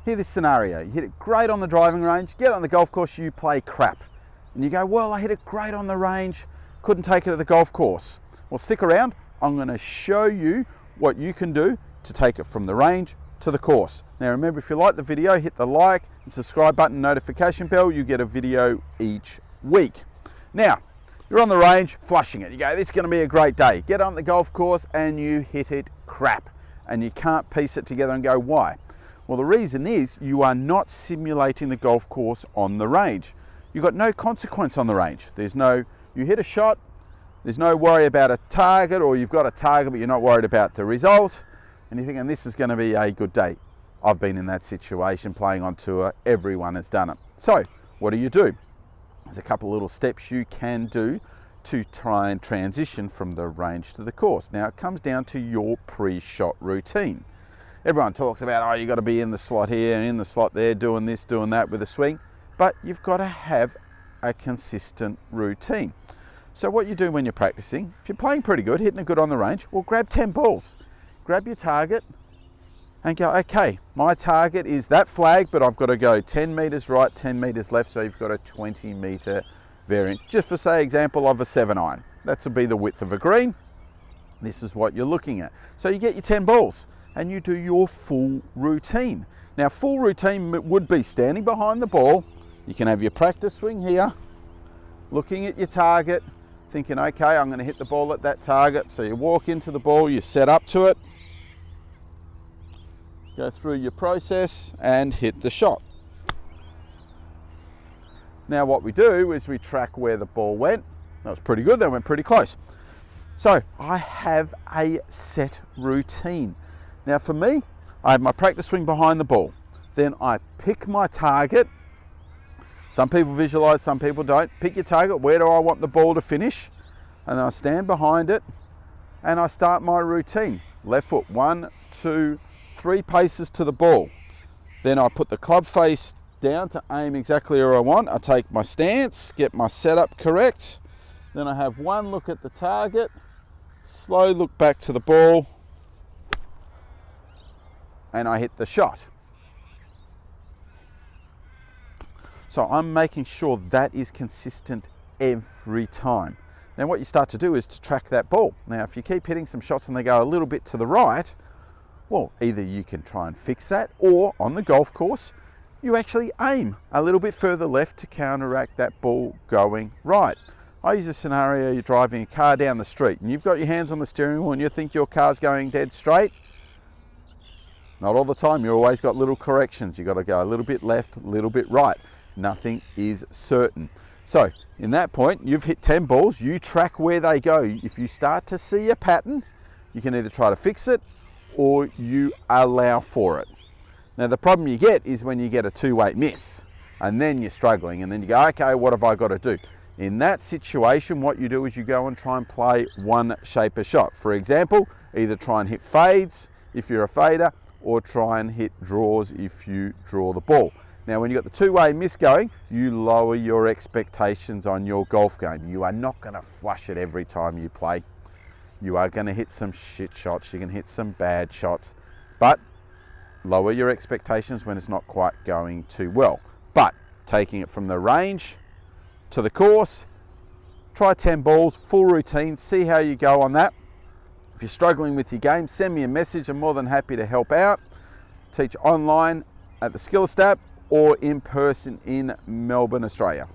Here's this scenario. You hit it great on the driving range, get on the golf course, you play crap. And you go, well, I hit it great on the range, couldn't take it to the golf course. Well, stick around. I'm going to show you what you can do to take it from the range to the course. Now remember, if you like the video, hit the like and subscribe button, notification bell. You get a video each week. Now, you're on the range, flushing it. You go, this is going to be a great day. Get on the golf course and you hit it crap. And you can't piece it together and go, why? Well, the reason is you are not simulating the golf course on the range. You've got no consequence on the range. There's no, you hit a shot, there's no worry about a target, or you've got a target but you're not worried about the result. And you're thinking, this is going to be a good day. I've been in that situation playing on tour. Everyone has done it. So what do? There's a couple of little steps you can do to try and transition from the range to the course. Now it comes down to your pre-shot routine. Everyone talks about, oh, you got to be in the slot here and in the slot there, doing this, doing that with a swing, but you've got to have a consistent routine. So what you do when you're practicing, if you're playing pretty good, hitting it good on the range, well, grab 10 balls, grab your target and go, okay, my target is that flag, but I've got to go 10 meters right, 10 meters left, so you've got a 20 meter variant. Just for say example of a 7-iron. That would be the width of a green. This is what you're looking at. So you get your 10 balls and you do your full routine. Now, full routine would be standing behind the ball. You can have your practice swing here, looking at your target, thinking, okay, I'm going to hit the ball at that target. So you walk into the ball, you set up to it, go through your process and hit the shot. Now what we do is we track where the ball went. That was pretty good, that went pretty close. So I have a set routine. Now for me, I have my practice swing behind the ball. Then I pick my target. Some people visualize, some people don't. Pick your target, where do I want the ball to finish? And then I stand behind it and I start my routine. Left foot, 1, 2, 3 paces to the ball. Then I put the club face down to aim exactly where I want. I take my stance, get my setup correct. Then I have one look at the target, slow look back to the ball, and I hit the shot. So I'm making sure that is consistent every time. Now what you start to do is to track that ball. Now if you keep hitting some shots and they go a little bit to the right, well, either you can try and fix that, or on the golf course, you actually aim a little bit further left to counteract that ball going right. I use a scenario, you're driving a car down the street and you've got your hands on the steering wheel and you think your car's going dead straight. Not all the time, you've always got little corrections. You've got to go a little bit left, a little bit right. Nothing is certain. So in that point, you've hit 10 balls, you track where they go. If you start to see a pattern, you can either try to fix it or you allow for it. Now the problem you get is when you get a 2-weight miss and then you're struggling and then you go, okay, what have I got to do? In that situation, what you do is you go and try and play one shape of shot. For example, either try and hit fades if you're a fader, or try and hit draws if you draw the ball. Now when you've got the 2-way miss going, you lower your expectations on your golf game. You are not going to flush it every time you play. You are going to hit some shit shots, you can hit some bad shots, but lower your expectations when it's not quite going too well. But taking it from the range to the course, try 10 balls, full routine, see how you go on that. If you're struggling with your game, send me a message. I'm more than happy to help out. Teach online at the Skillest app or in person in Melbourne, Australia.